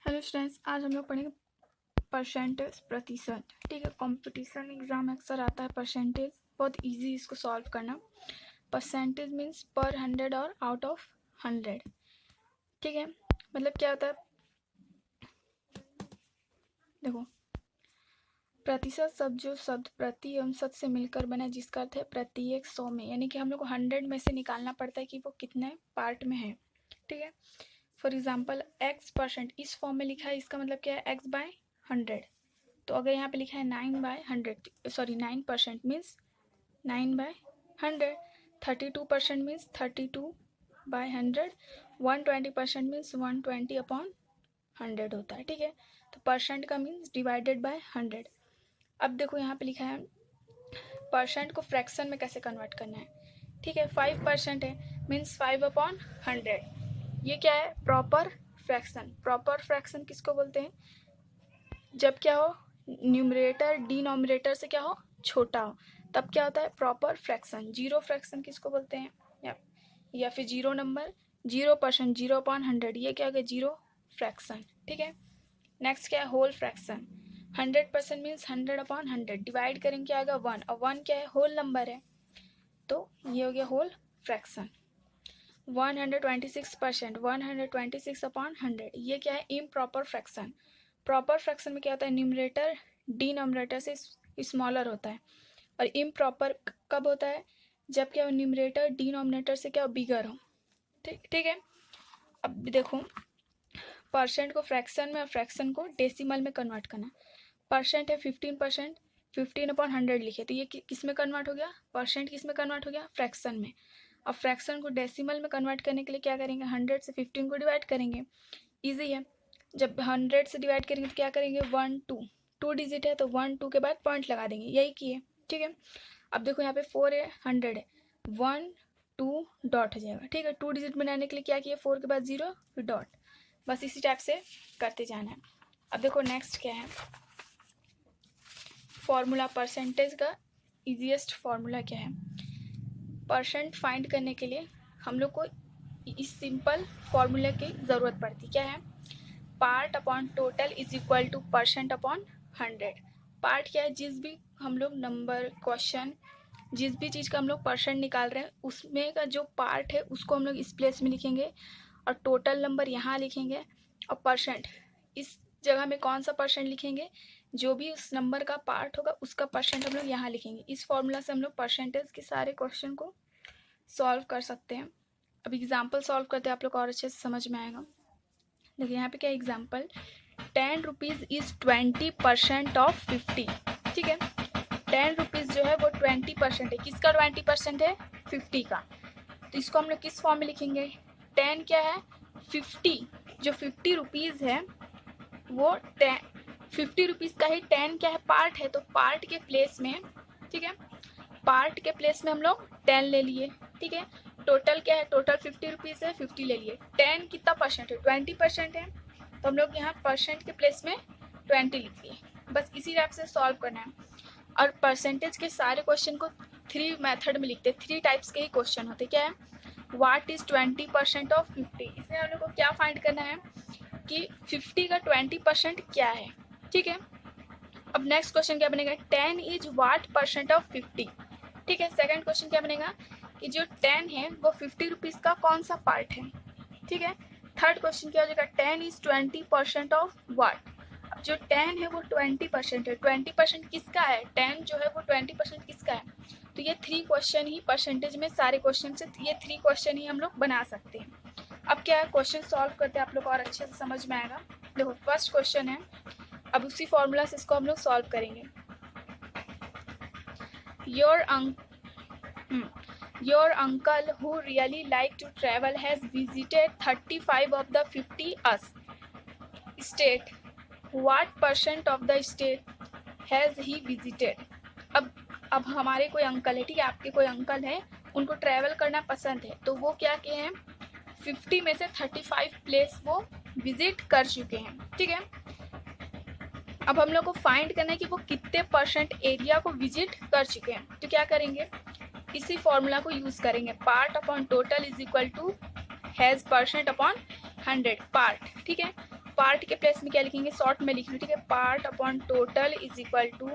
Hello students, आज हम लोग पढ़ेंगे परसेंटेज, प्रतिशत। ठीक है, कंपटीशन एग्जाम अक्सर आता है परसेंटेज, बहुत इजी इसको सॉल्व करना। परसेंटेज मीन्स पर 100 और आउट ऑफ 100। ठीक है, मतलब क्या होता है, देखो प्रतिशत शब्द जो शब्द प्रति एवं शत से मिलकर बना है, जिसका अर्थ है प्रत्येक 100 में, यानी कि हम लोग को 100 में से निकालना पड़ता है कि वो कितने पार्ट में है। ठीक है, फॉर एग्जाम्पल x%, इस फॉर्म में लिखा है, इसका मतलब क्या है x/100। तो अगर यहाँ पे लिखा है 9/100, सॉरी 9% मीन्स 9/100, 32% मीन्स 32/100, 120% मीन्स 120/100 होता है। ठीक है, तो परसेंट का मीन्स डिवाइडेड बाय 100। अब देखो यहाँ पे लिखा है परसेंट को फ्रैक्शन में कैसे कन्वर्ट करना है। ठीक है, 5% है मीन्स 5/100। ये क्या है, प्रॉपर फ्रैक्शन। प्रॉपर फ्रैक्शन किसको बोलते हैं, जब क्या हो न्यूमरेटर डिनोमिनेटर से क्या हो छोटा हो, तब क्या होता है प्रॉपर फ्रैक्शन। जीरो फ्रैक्शन किसको बोलते हैं, या फिर जीरो नंबर, 0%, 0/100, ये क्या हो गया जीरो फ्रैक्शन। ठीक है, नेक्स्ट क्या है होल फ्रैक्शन। 100% मीन्स 100/100, डिवाइड करेंगे क्या आएगा 1, और 1 क्या है होल नंबर है, तो ये हो गया होल फ्रैक्शन। 126%, 126/100, ये क्या है इम्प्रॉपर फ्रैक्शन। प्रॉपर फ्रैक्शन में क्या होता है न्यूमरेटर डिनोमिनेटर से स्मॉलर होता है, और इम्प्रॉपर कब होता है, जब क्या हो न्यूमरेटर डिनोमिनेटर से क्या हो बिगर हो। ठीक है, अब देखो परसेंट को फ्रैक्शन में और फ्रैक्शन को डेसिमल में कन्वर्ट करना। परसेंट है 15%, 15/100 लिखे, तो ये किस में कन्वर्ट हो गया, परसेंट किस में कन्वर्ट हो गया फ्रैक्शन में। अब फ्रैक्शन को डेसिमल में कन्वर्ट करने के लिए क्या करेंगे, 100 से 15 को डिवाइड करेंगे, ईजी है। जब 100 से डिवाइड करेंगे तो क्या करेंगे 1 2, 2 डिजिट है तो 1 2 के बाद पॉइंट लगा देंगे, यही किए। ठीक है, अब देखो यहाँ पे 4 है 100 है, 1 2 डॉट हो जाएगा। ठीक है, 2 डिजिट बनाने के लिए क्या किया, 4 के बाद 0 फिर डॉट, बस इसी टाइप से करते जाना है। अब देखो नेक्स्ट क्या है, फॉर्मूला परसेंटेज का इजीएस्ट फॉर्मूला क्या है। परसेंट फाइंड करने के लिए हम लोग को इस सिंपल फॉर्मूले की ज़रूरत पड़ती, क्या है, part upon total is equal two percent upon 100। Part क्या है, जिस भी हम लोग नंबर क्वेश्चन जिस भी चीज़ का हम लोग परसेंट निकाल रहे हैं उसमें का जो पार्ट है उसको हम लोग इस प्लेस में लिखेंगे, और टोटल नंबर यहाँ लिखेंगे, और परसेंट इस जगह में कौन सा परसेंट लिखेंगे, जो भी उस नंबर का पार्ट होगा उसका परसेंट हम लोग यहाँ लिखेंगे। इस फॉर्मूला से हम लोग परसेंटेज के सारे क्वेश्चन को सॉल्व कर सकते हैं। अब एग्जाम्पल सॉल्व करते हैं, आप लोग और अच्छे से समझ में आएगा। देखिए यहाँ पे क्या एग्जाम्पल, 10 रुपीज़ इज 20% ऑफ 50। ठीक है, 10 रुपीज़ जो है वो 20% है, किसका 20% है 50 का, तो इसको हम लोग किस फॉर्म में लिखेंगे, 10 क्या है 50, जो 50 रुपीज़ है वो 50 रुपीज़ का ही 10 क्या है पार्ट है, तो पार्ट के प्लेस में, ठीक है, पार्ट के प्लेस में हम लोग 10 ले लिए। ठीक है, टोटल क्या है, टोटल 50 रुपीज़ है, 50 ले लिए, 10 कितना परसेंट है 20% है, तो हम लोग यहाँ परसेंट के प्लेस में 20 लिख लिए। बस इसी टाइप से सॉल्व करना है। और परसेंटेज के सारे क्वेश्चन को 3 मेथड में लिखते हैं, 3 टाइप्स के ही क्वेश्चन होते, क्या है, व्हाट इज 20% ऑफ 50, इसमें हम लोग को क्या फाइंड करना है कि 50 का 20% क्या है। ठीक है, अब नेक्स्ट क्वेश्चन क्या बनेगा, 10 इज व्हाट परसेंट ऑफ 50। ठीक है, सेकंड क्वेश्चन क्या बनेगा कि जो 10 है वो 50 रुपीज़ का कौन सा पार्ट है। ठीक है, थर्ड क्वेश्चन क्या हो जाएगा, 10 इज 20% ऑफ व्हाट। अब जो 10 है वो 20% है, 20% किसका है, 10 जो है वो 20% किसका है, तो ये 3 क्वेश्चन ही परसेंटेज में सारे क्वेश्चन से ये 3 क्वेश्चन ही हम लोग बना सकते हैं। अब क्या है, क्वेश्चन सॉल्व करते हैं, आप लोग और अच्छे से समझ में आएगा। देखो फर्स्ट क्वेश्चन है, अब उसी फॉर्मूला से इसको हम लोग सॉल्व करेंगे। Your uncle who really like to travel has visited 35 of the 50 us state. What percent of the state has he visited? अब हमारे कोई अंकल है, ठीक है, आपके कोई अंकल है, उनको ट्रैवल करना पसंद है, तो वो क्या किए हैं 50 में से 35 प्लेस वो विजिट कर चुके हैं। ठीक है, अब हम लोग को फाइंड करना है कि वो कितने परसेंट एरिया को विजिट कर चुके हैं, तो क्या करेंगे, इसी फॉर्मूला को यूज करेंगे, part upon total is equal to has percent upon 100 part. ठीक है, पार्ट के प्लेस में क्या लिखेंगे, शॉर्ट में लिख लो, ठीक है। Part upon total is equal two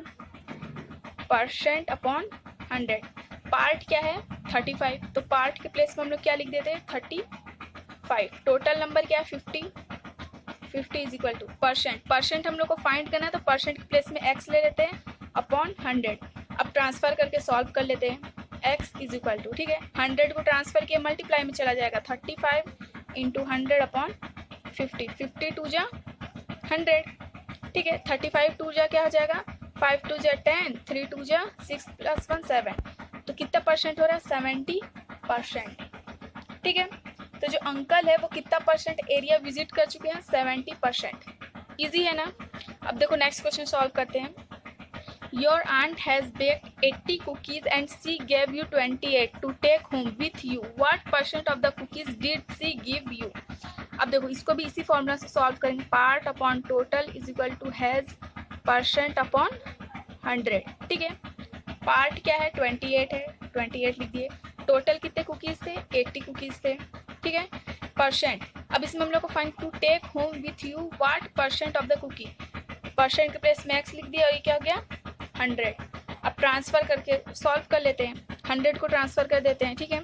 percent upon 100। Part क्या है 35, तो पार्ट के प्लेस में हम लोग क्या लिख देते हैं 35। टोटल नंबर क्या है 50 इज इक्वल टू परसेंट हम लोग को फाइंड करना है, तो परसेंट के प्लेस में x ले लेते हैं अपॉन 100। अब ट्रांसफर करके सॉल्व कर लेते हैं, x इज इक्वल टू, ठीक है, 100 को ट्रांसफर किया मल्टीप्लाई में चला जाएगा 35 इंटू 100 अपॉन 50, 50 टू जा 100, ठीक है। 35 टू जा क्या हो जाएगा 5 टू जा 10, 3 टू जा 6 प्लस 1 7, तो कितना परसेंट हो रहा है 70%, ठीक है। तो जो अंकल है वो कितना परसेंट एरिया विजिट कर चुके हैं 70%। इजी है ना। अब देखो नेक्स्ट क्वेश्चन सॉल्व करते हैं। Your aunt has baked 80 cookies and she gave you 28 to take home with you, what percent of the cookies did she give you. अब देखो इसको भी इसी फॉर्मूला से सॉल्व करेंगे, part upon total is equal to has percent upon 100, ठीक है। Part क्या है 28 है, 28 लिख दिए। टोटल कितने कुकीज थे 80 कुकीज थे, ठीक है। परसेंट, अब इसमें हम लोग को find to take home with you what percent of the cookie, percent के प्लेस में x लिख दिया और ये क्या हो गया 100। अब ट्रांसफर करके सॉल्व कर लेते हैं, 100 को ट्रांसफर कर देते हैं, ठीक है।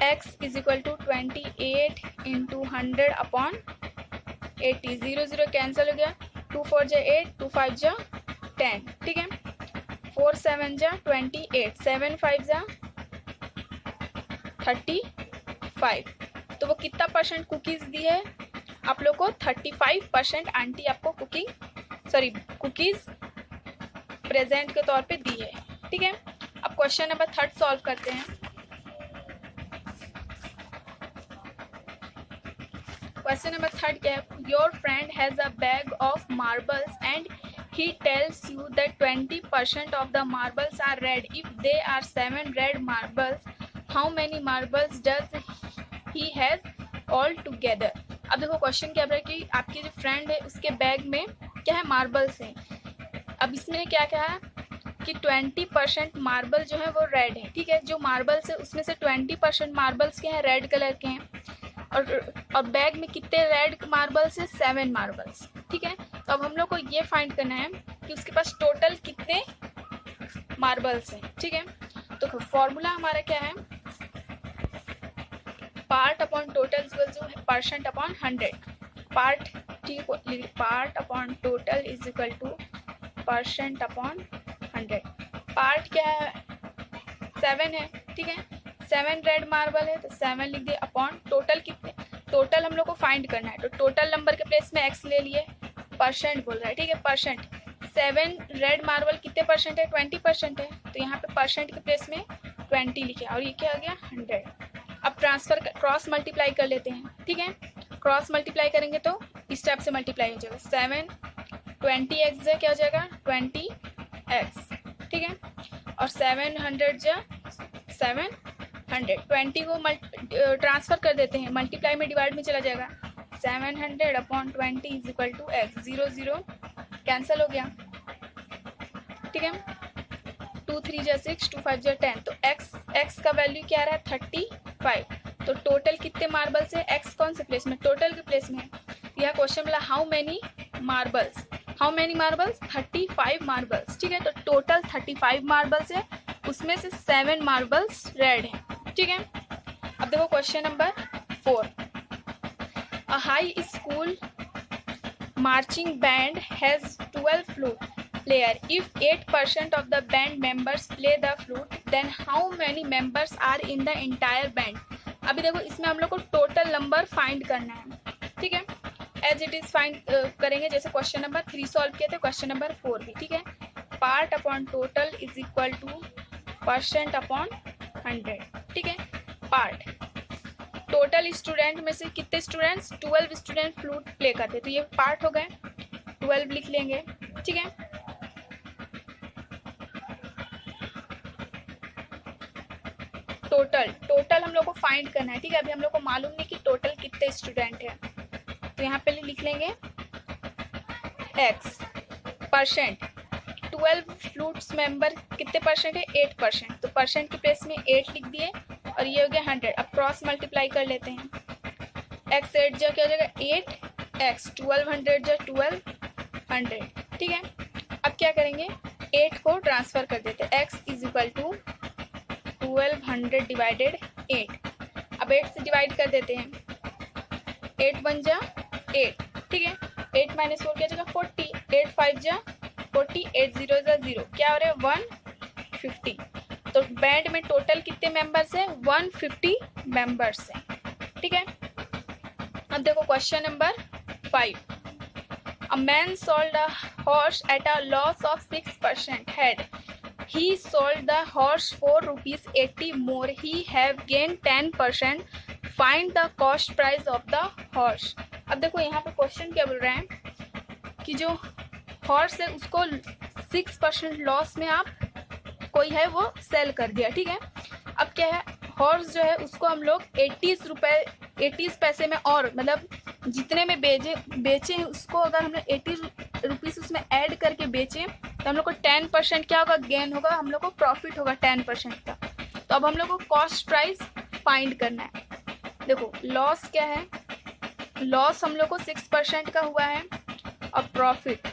x is equal to 28 into 100 upon 80, 0 0 cancel हो गया, 2 4 जा 8, 2 5 जा 10, ठीक है। 4 7 जा 28, 7 5 जा 35, तो वो कितना परसेंट कुकीज दी है आप लोग को 35% आंटी आपको कुकीज प्रेजेंट के तौर पे दी है, ठीक है। अब क्वेश्चन नंबर 3 सॉल्व करते हैं। क्वेश्चन नंबर 3 क्या है, your friend has a bag of marbles and he tells you that 20% of the marbles are red. If they are 7 red marbles, how many marbles does he has all together? अब देखो question क्या है कि आपकी जो friend है उसके bag में क्या है मार्बल्स हैं। अब इसमें क्या कहा कि 20% मार्बल जो है वो रेड है, ठीक है। जो मार्बल्स है उसमें से 20% मार्बल्स के हैं रेड कलर के हैं, और बैग में कितने रेड मार्बल्स है 7 मार्बल्स, ठीक है। तो अब हम लोग को ये फाइंड करना है कि उसके पास टोटल कितने मार्बल्स हैं, ठीक है। तो फॉर्मूला हमारा क्या है, पार्ट अपॉन टोटल जो है परसेंट अपॉन 100। पार्ट, ठीक, part upon total is equal two percent upon 100। Part क्या है 7 है, ठीक है, 7 रेड मार्बल है तो 7 लिख दिए अपॉन टोटल कितने, टोटल हम लोग को फाइंड करना है, तो टोटल नंबर के प्लेस में x ले लिए, परसेंट बोल रहा है, ठीक है। परसेंट 7 रेड मार्बल कितने परसेंट है 20% है, तो यहाँ पे परसेंट के प्लेस में 20 लिखे और ये क्या हो गया 100। अब ट्रांसफर क्रॉस मल्टीप्लाई कर लेते हैं, ठीक है। क्रॉस मल्टीप्लाई करेंगे तो इस टाइप से मल्टीप्लाई हो जाएगा, 7 20x जा क्या हो जाएगा 20x, ठीक है, और 700 जा 700, 20 को ट्रांसफर कर देते हैं, मल्टीप्लाई में डिवाइड में चला जाएगा, 700 upon 20 is equal to x, 0 0 cancel हो गया, ठीक है। 2 3 जा 6, 2 5 जा 10, तो x का वैल्यू क्या आ रहा है 35। तो टोटल कितने मार्बल्स है, x कौन से प्लेस में टोटल के प्लेस में है, यह क्वेश्चन बोला हाउ मेनी मार्बल्स, 35 मार्बल्स, ठीक है। तो टोटल 35 मार्बल्स है, उसमें से 7 मार्बल्स रेड है, ठीक है। अब देखो question number 4, a high school marching band has 12 flute player. If 8% of the band members play the flute, then how many members are in the entire band? अभी देखो इसमें हम लोग को टोटल नंबर फाइंड करना है, ठीक है। एज इट इज फाइंड करेंगे जैसे क्वेश्चन नंबर 3 सॉल्व किए थे, क्वेश्चन नंबर 4 भी, ठीक है। Part upon total is equal two percent upon 100, ठीक है। पार्ट, टोटल स्टूडेंट में से कितने स्टूडेंट्स 12 स्टूडेंट फ्लूट प्ले करते, तो ये पार्ट हो गए, 12 लिख लेंगे, ठीक है। टोटल हम लोग को फाइंड करना है, ठीक है। अभी हम लोग को मालूम नहीं कि टोटल कितने स्टूडेंट है, तो यहाँ पे लिख लेंगे x, परसेंट 12 फ्लूट्स मेंबर कितने परसेंट है 8%, तो परसेंट के प्लेस में 8 लिख दिए और ये हो गया 100। अब क्रॉस मल्टीप्लाई कर लेते हैं, x 8 जो क्या हो जाएगा 8 x 1200 या 1200, ठीक है। अब क्या करेंगे, 8 को ट्रांसफ़र कर देते हैं, x is equal to 1200 divided 8। अब 8 से डिवाइड कर देते हैं, 8 1 जा 8, ठीक है। 8 माइनस 4 क्या जगह 40, 8 5 जा 40, 8 0 जा 0, क्या हो रहा है 150। तो बैंड में टोटल कितने मेंबर्स हैं, 150 मेंबर्स हैं, ठीक है। अब देखो question number 5। A man sold a horse at a loss of 6% had he sold the horse for ₹80 more, he have gained 10%, find the cost price of the horse। अब देखो यहाँ पे क्वेश्चन क्या बोल रहे हैं कि जो हॉर्स है उसको 6% लॉस में आप कोई है वो सेल कर दिया, ठीक है। अब क्या है, हॉर्स जो है उसको हम लोग 80 पैसे में, और मतलब जितने में बेचे उसको अगर हम लोग 80 रुपीज़ उसमें ऐड करके बेचें तो हम लोग को 10% क्या होगा, गेन होगा, हम लोग को प्रॉफिट होगा 10% का। तो अब हम लोग को कॉस्ट प्राइस फाइंड करना है। देखो लॉस क्या है, लॉस हम लोग को 6% का हुआ है, और प्रॉफिट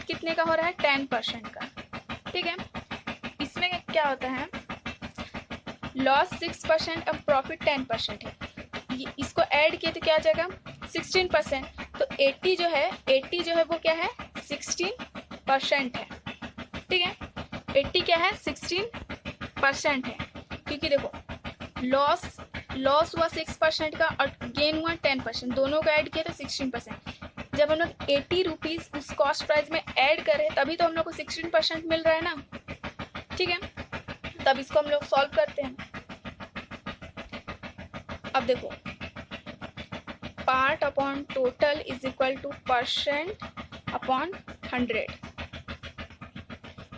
कितने का हो रहा है, 10% का, ठीक है। इसमें क्या होता है, लॉस 6% और प्रॉफिट 10% है, इसको ऐड किए तो क्या आ जाएगा 16%। तो 80 जो है वो क्या है 16% है, ठीक है। 80 क्या है 16% है, क्योंकि देखो लॉस हुआ 6% का और गेन हुआ 10%, दोनों को ऐड किया तो 16%। जब हम लोग 80 रुपीज़ उस कॉस्ट प्राइस में ऐड करें तभी तो हम लोग को 16% मिल रहा है ना, ठीक है। तब इसको हम लोग सॉल्व करते हैं। अब देखो part upon total is equal two percent upon 100,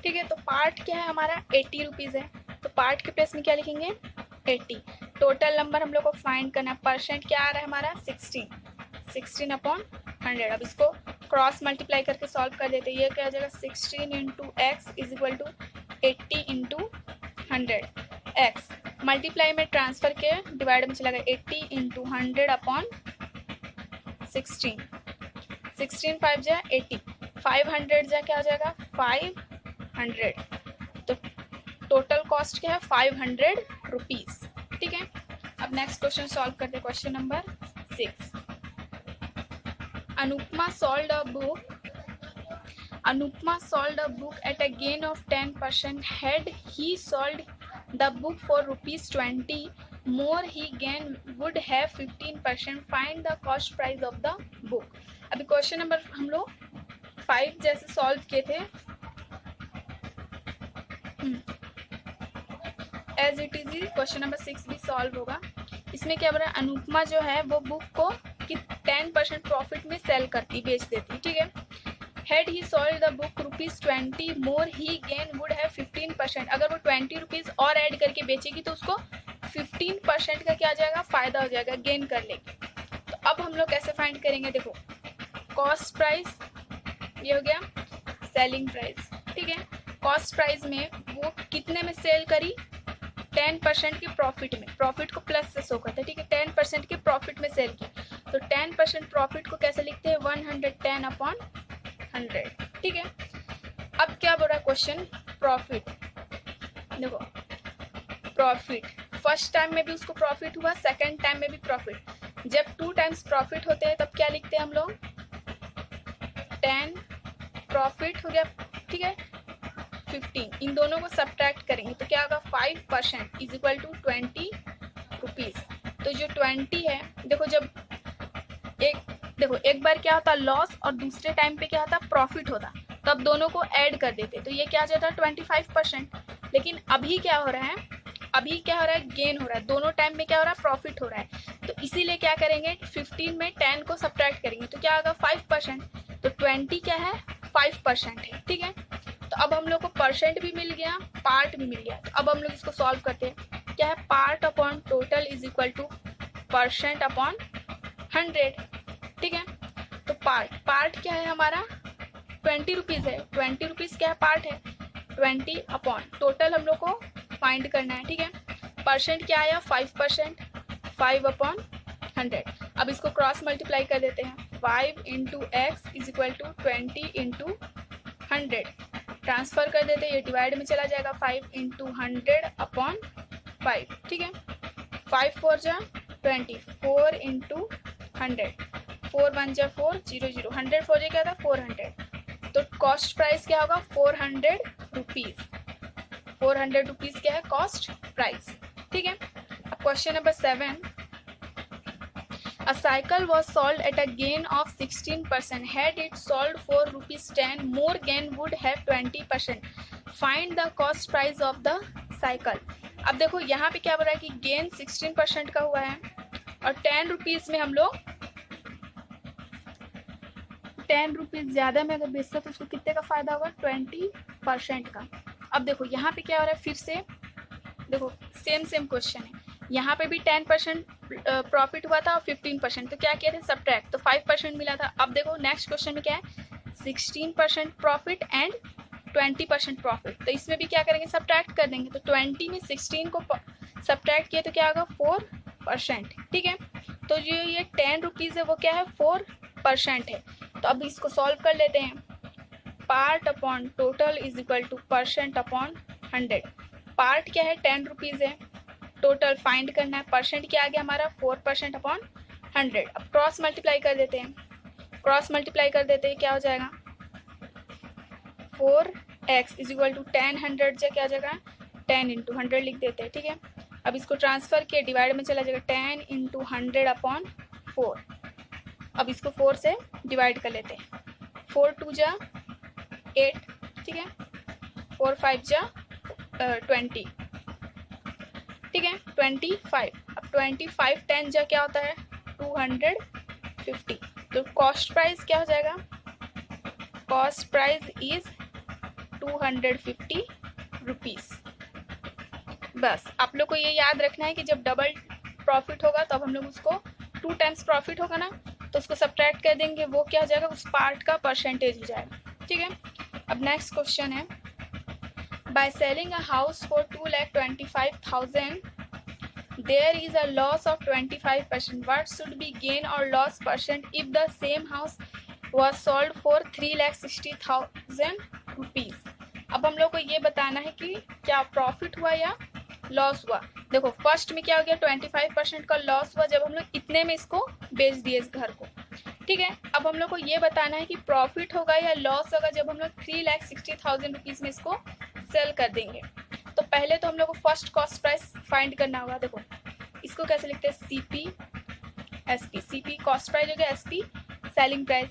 ठीक है। तो पार्ट क्या है हमारा 80 रुपीज़ है, तो पार्ट के प्लेस में क्या लिखेंगे 80। टोटल नंबर हम लोग को फाइंड करना है, परसेंट क्या आ रहा है हमारा 16 अपॉन 100। अब इसको क्रॉस मल्टीप्लाई करके सॉल्व कर देते हैं, ये क्या हो जाएगा 16 into x is equal to 80 into 100, x multiply में ट्रांसफर के डिवाइड में चला गया 80 इंटू 100 अपॉन 16, 16 5 जा 80, 500 जा क्या हो जाएगा 500। तो टोटल कॉस्ट क्या है 500 रुपीज़, ठीक है। अब नेक्स्ट क्वेश्चन सॉल्व करते हैं, question number 6। Anupma sold a book at a gain of 10%. Had he sold the book for ₹20 more, he gain would have 15%. Find the cost price of the book। अभी question number हम लोग 5 जैसे सॉल्व किए थे, as it is question number 6 भी solve होगा। इसमें क्या बोल रहा है, अनुपमा जो है वो बुक को कि 10% प्रॉफिट में सेल करती, बेच देती, ठीक है। Had he sold the book ₹20 more, he gain would have 15%। अगर वो 20 रुपीज़ और ऐड करके बेचेगी तो उसको 15% का क्या आ जाएगा, फ़ायदा हो जाएगा, गेन कर लेगी। तो अब हम लोग कैसे फाइंड करेंगे, देखो कॉस्ट प्राइस ये हो गया सेलिंग प्राइस, ठीक है। कॉस्ट प्राइस में वो कितने में सेल करी, 10% के प्रॉफिट में, प्रॉफिट को प्लस से शो करते हैं, ठीक है। 10% के प्रॉफिट में सेल की, तो 10% प्रॉफिट को कैसे लिखते हैं 110 अपॉन 100, ठीक है। अब क्या बोल रहा है क्वेश्चन, प्रॉफिट। देखो प्रॉफिट फर्स्ट टाइम में भी उसको प्रॉफिट हुआ, सेकंड टाइम में भी प्रॉफिट। जब 2 टाइम्स प्रॉफिट होते हैं तब क्या लिखते हैं हम लोग 10 प्रॉफिट हो गया, ठीक है। 15 इन दोनों को सब्ट्रैक्ट करेंगे तो क्या होगा 5% इज इक्वल टू 20 रुपीज़। तो जो 20 है, देखो एक बार क्या होता लॉस और दूसरे टाइम पे क्या होता प्रॉफिट होता, तो अब दोनों को ऐड कर देते तो ये क्या आ जाता 25%। लेकिन अभी क्या हो रहा है, गेन हो रहा है, दोनों टाइम में क्या हो रहा है प्रॉफिट हो रहा है। तो इसीलिए क्या करेंगे 15 में 10 को सब्ट्रैक्ट करेंगे तो क्या होगा 5%। तो 20 क्या है 5% है, ठीक है। तो अब हम लोग को परसेंट भी मिल गया, पार्ट भी मिल गया। तो अब हम लोग इसको सॉल्व करते हैं, क्या है part upon total is equal two percent upon 100, ठीक है। तो पार्ट क्या है हमारा 20 रुपीज़ है, 20 रुपीज़ क्या है पार्ट है 20 अपॉन टोटल हम लोग को फाइंड करना है, ठीक है। परसेंट क्या आया 5%, 5 अपॉन 100। अब इसको क्रॉस मल्टीप्लाई कर देते हैं, 5 into x is equal to 20 into 100, transfer कर देते हैं, ये डिवाइड में चला जाएगा, 5 इंटू 100 अपॉन 5, ठीक है, 5 4 जा 20, 4 इंटू 100, 4 1 जा 4, 0 0, 100 4 जा क्या था 400, तो कॉस्ट प्राइस क्या होगा 400 रुपीज़, 400 रुपीज़ क्या है कॉस्ट प्राइस, ठीक है। अब question number 7, a cycle was sold at a gain of 16%. Had it sold for rupees 10, more gain would have 20%. Find the cost price of the cycle. अब देखो यहाँ पे क्या बोल रहा है कि गेन 16% का हुआ है और 10 रुपीज़ में हम लोग 10 रुपीज़ ज़्यादा में अगर बेचते तो उसको कितने का फ़ायदा होगा 20% का। अब देखो यहाँ पे क्या हो रहा है, फिर से देखो सेम क्वेश्चन है, यहाँ पे भी 10% प्रॉफिट हुआ था और 15%, तो क्या किया था सब्ट्रैक्ट, तो 5% मिला था। अब देखो नेक्स्ट क्वेश्चन में क्या है 16% प्रॉफिट एंड 20% प्रॉफिट, तो इसमें भी क्या करेंगे सब्ट्रैक्ट कर देंगे, तो 20 में 16 को सब्ट्रैक्ट किया तो क्या होगा 4%, ठीक है। तो जो ये 10 रुपीज़ है वो क्या है 4% है। तो अब इसको सॉल्व कर लेते हैं, part upon total is equal two percent upon 100, part क्या है 10 रुपीज़ है, टोटल फाइंड करना है, परसेंट क्या आ गया हमारा 4% अपॉन 100। अब क्रॉस मल्टीप्लाई कर देते हैं, क्रॉस मल्टीप्लाई कर देते हैं क्या हो जाएगा 4x इज इक्वल टू 10 100 जा क्या जाएगा 10 इंटू 100 लिख देते हैं, ठीक है। अब इसको ट्रांसफर किए डिवाइड में चला जाएगा 10 इंटू 100 अपॉन 4, अब इसको 4 से डिवाइड कर लेते हैं, 4 2 जा 8, ठीक है, 4 5 जा 20, ठीक है 25, अब 25 10 जा क्या होता है 250, तो कॉस्ट प्राइस क्या हो जाएगा, कॉस्ट प्राइस इज 250 रुपीज़। बस आप लोग को ये याद रखना है कि जब डबल प्रॉफिट होगा तो अब हम लोग उसको 2 टाइम्स प्रॉफिट होगा ना तो उसको सब्ट्रैक्ट कर देंगे, वो क्या हो जाएगा उस पार्ट का परसेंटेज हो जाएगा, ठीक है। अब नेक्स्ट क्वेश्चन है, by selling a house for 2,25,000 there is a loss of 25%. What should be gain or loss percent if the same house was sold for 3,60,000 rupees? अब हम लोग को ये बताना है कि क्या प्रॉफिट हुआ या लॉस हुआ। देखो फर्स्ट में क्या हो गया 25% का लॉस हुआ जब हम लोग इतने में इसको बेच दिए इस घर को, ठीक है। अब हम लोग को ये बताना है कि प्रॉफिट होगा या लॉस होगा जब हम लोग 3,60,000 रुपीज़ में इसको सेल कर देंगे। तो पहले तो हम लोग को फर्स्ट कॉस्ट प्राइस फाइंड करना होगा। देखो इसको कैसे लिखते हैं CP SP, CP cost price हो गया, SP सेलिंग प्राइस,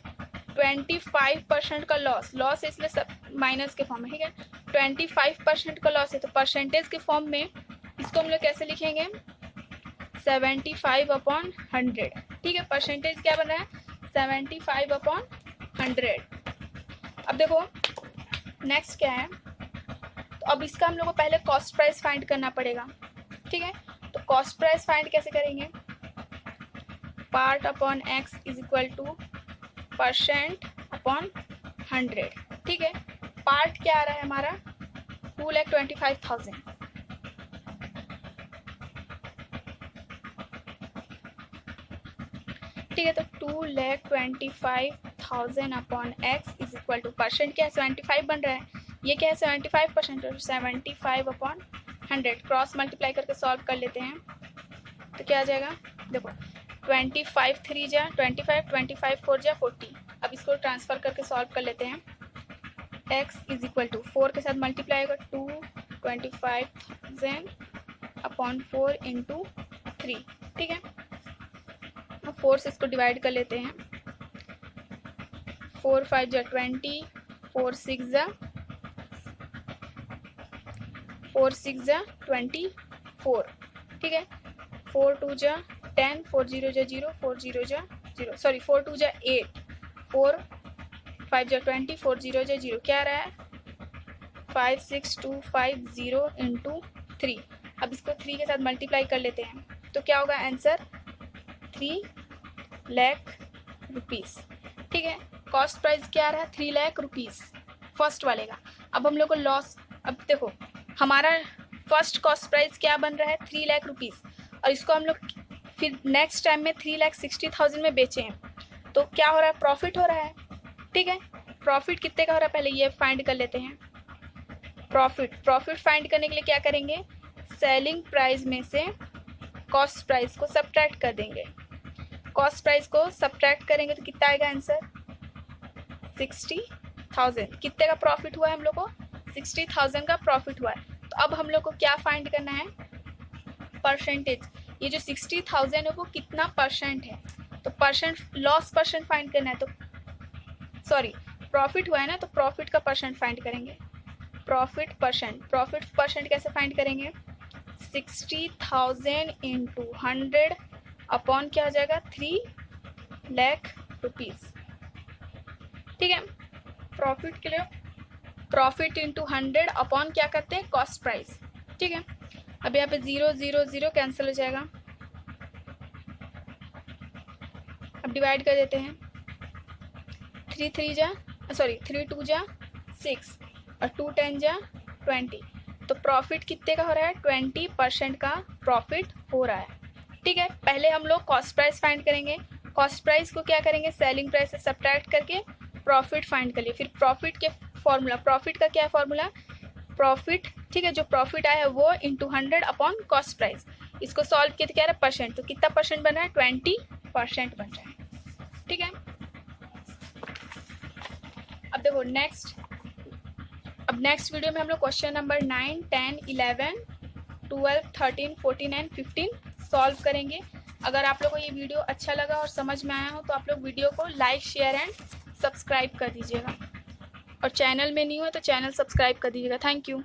25% का लॉस है इसलिए सब माइनस के फॉर्म में, ठीक है। 25% का लॉस है तो परसेंटेज के फॉर्म में इसको हम लोग कैसे लिखेंगे 75 अपॉन 100, ठीक है। परसेंटेज क्या बन रहा है 75 अपॉन 100। अब देखो नेक्स्ट क्या है, तो अब इसका हम लोग को पहले कॉस्ट प्राइस फाइंड करना पड़ेगा, ठीक है। तो कॉस्ट प्राइस फाइंड कैसे करेंगे, part upon x is equal two percent upon 100, ठीक है। पार्ट क्या आ रहा है हमारा 2,25,000, ठीक है। तो 2,25,000 upon x is equal two percent क्या है 75 बन रहा है, ये क्या है 75%, 75 अपॉन 100 क्रॉस मल्टीप्लाई करके सॉल्व कर लेते हैं तो क्या आ जाएगा, देखो 25 3 जा 25, 25 4 जा 40। अब इसको ट्रांसफर करके सॉल्व कर लेते हैं, x इज इक्वल टू 4 के साथ मल्टीप्लाई होगा 225,000 अपॉन 4 इंटू 3, ठीक है। अब 4 से इसको डिवाइड कर लेते हैं, 4 5 जा 20, 4 6 जा 24, ठीक है। 4 2 जा 10, 4 0 जा 0, 4 0 जा 0, सॉरी 4 2 जा 8, 4 5 जा 20, 4 0 जा 0, क्या आ रहा है 56,250 इंटू 3। अब इसको 3 के साथ मल्टीप्लाई कर लेते हैं तो क्या होगा आंसर 3 लाख रुपीज़, ठीक है। कॉस्ट प्राइस क्या आ रहा है 3 लाख रुपीज़ फर्स्ट वाले का। अब हम लोग को लॉस, अब देखो हमारा फर्स्ट कॉस्ट प्राइस क्या बन रहा है 3 लाख रुपीज़ और इसको हम लोग फिर नेक्स्ट टाइम में 3,60,000 में बेचे हैं, तो क्या हो रहा है, प्रॉफिट हो रहा है। ठीक है, प्रॉफिट कितने का हो रहा है पहले ये फाइंड कर लेते हैं। प्रॉफिट फाइंड करने के लिए क्या करेंगे, सेलिंग प्राइस में से कॉस्ट प्राइस को सब्ट्रैक्ट कर देंगे। कॉस्ट प्राइस को सब्ट्रैक्ट करेंगे तो कितना आएगा आंसर, 60,000। कितने का प्रॉफिट हुआ है हम लोग को, 60,000 का प्रॉफिट हुआ है। तो अब हम लोग को क्या फाइंड करना है, परसेंटेज। ये जो 60,000 है वो कितना परसेंट है, तो परसेंट, लॉस परसेंट फाइंड करना है। तो सॉरी, प्रॉफिट हुआ है ना, तो प्रॉफिट का परसेंट फाइंड करेंगे। प्रॉफिट परसेंट कैसे फाइंड करेंगे, 60,000 इंटू 100 अपॉन क्या हो जाएगा, 3 लाख रुपीज़। ठीक है, प्रॉफिट के लिए प्रॉफिट इंटू 100 अपॉन क्या करते हैं, कॉस्ट प्राइस। ठीक है, अब यहाँ पे 0 0 0 कैंसिल हो जाएगा। अब डिवाइड कर देते हैं, 3 2 जा 6 और 2 10 जा 20। तो प्रॉफिट कितने का हो रहा है, 20% का प्रॉफिट हो रहा है। ठीक है, पहले हम लोग कॉस्ट प्राइस फाइंड करेंगे। कॉस्ट प्राइस को क्या करेंगे, सेलिंग प्राइस से सब्ट्रैक्ट करके प्रॉफिट फाइंड कर लिए। फिर प्रॉफिट के फॉर्मूला, प्रॉफिट का क्या है फॉर्मूला, प्रॉफिट, ठीक है, जो प्रॉफिट आया है वो इंटू 100 अपॉन कॉस्ट प्राइस। इसको सॉल्व किया तो क्या है, परसेंट, तो कितना परसेंट बन रहा है, 20% बन रहा है। ठीक है, अब देखो नेक्स्ट वीडियो में हम लोग क्वेश्चन नंबर 9, 10, 11, 12, 13, 14 एंड 15 सॉल्व करेंगे। अगर आप लोगों को ये वीडियो अच्छा लगा और समझ में आया हो तो आप लोग वीडियो को लाइक, शेयर एंड सब्सक्राइब कर दीजिएगा, और चैनल में नहीं हो तो चैनल सब्सक्राइब कर दीजिएगा। Thank you.